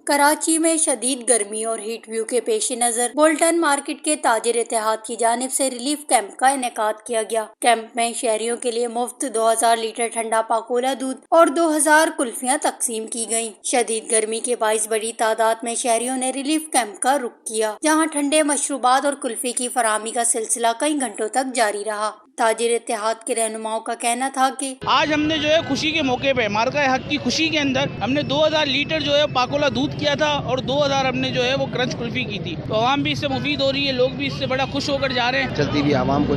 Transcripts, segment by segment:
کراچی میں شدید گرمی اور ہیٹ ویو کے پیش نظر بولٹن مارکیٹ کے تاجر اتحاد کی جانب سے ریلیف کیمپ کا انعقاد کیا گیا۔ کیمپ میں شہریوں کے لیے مفت 2000 لیٹر ٹھنڈا پاکولا دودھ اور 2000 کلفیاں تقسیم کی گئیں۔ شدید گرمی کے باعث بڑی تعداد میں شہریوں نے ریلیف کیمپ کا رخ کیا، جہاں ٹھنڈے مشروبات اور کلفی کی فراہمی کا سلسلہ کئی گھنٹوں تک جاری رہا۔ تاجر اتحاد کے رہنماؤں کا کہنا تھا کہ آج ہم نے خوشی کے موقع پہ مارکہ حق کی خوشی کے اندر ہم نے 2000 لیٹر پاکولا دودھ کیا تھا اور 2000 ہم نے وہ کرنچ کلفی کی تھی، تو عوام بھی اس سے مفید ہو رہی ہے، لوگ بھی اس سے بڑا خوش ہو کر جا رہے ہیں۔ چلتی بھی عوام کو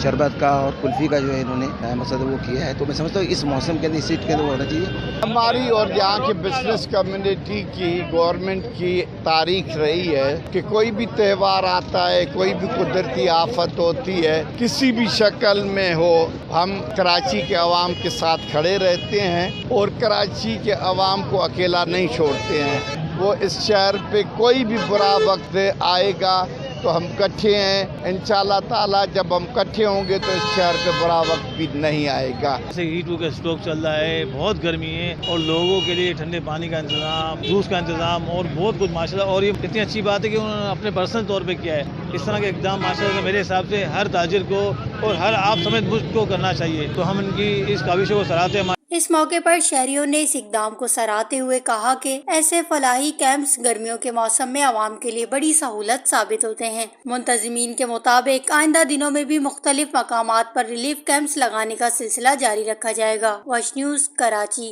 شربت کا اور کلفی کا انہوں نے مقصد وہ کیا ہے، تو میں سمجھتا ہوں اس موسم کے اندر سیٹ کے اندر ہونا چاہیے۔ ہماری اور یہاں کے بزنس کمیونٹی کی گورنمنٹ کی تاریخ رہی ہے کہ کوئی بھی تہوار آتا ہے، کوئی بھی قدرتی آفت ہوتی ہے، کسی بھی شکل میں ہو، ہم کراچی کے عوام کے ساتھ کھڑے رہتے ہیں اور کراچی کے عوام کو اکیلا نہیں چھوڑتے ہیں۔ وہ اس شہر پہ کوئی بھی برا وقت آئے گا تو ہم کٹھے ہیں، انشاءاللہ تعالیٰ جب ہم کٹھے ہوں گے تو اس شہر پہ برا وقت بھی نہیں آئے گا۔ جیسے ہیٹ ویو کا اسٹاک چل رہا ہے، بہت گرمی ہے اور لوگوں کے لیے ٹھنڈے پانی کا انتظام، جوس کا انتظام اور بہت کچھ ماشاءاللہ، اور یہ اتنی اچھی بات ہے کہ انہوں نے اپنے پرسنل طور پہ کیا ہے۔ اس طرح کے اقدام ماشاءاللہ میرے حساب سے ہر تاجر کو اور ہر آپ سمیت مجھ کو کرنا چاہیے، تو ہم ان کی اس کاوشوں کو سراہتے ہیں۔ اس موقع پر شہریوں نے اس اقدام کو سراہتے ہوئے کہا کہ ایسے فلاحی کیمپس گرمیوں کے موسم میں عوام کے لیے بڑی سہولت ثابت ہوتے ہیں۔ منتظمین کے مطابق آئندہ دنوں میں بھی مختلف مقامات پر ریلیف کیمپس لگانے کا سلسلہ جاری رکھا جائے گا۔ Wash news, Karachi.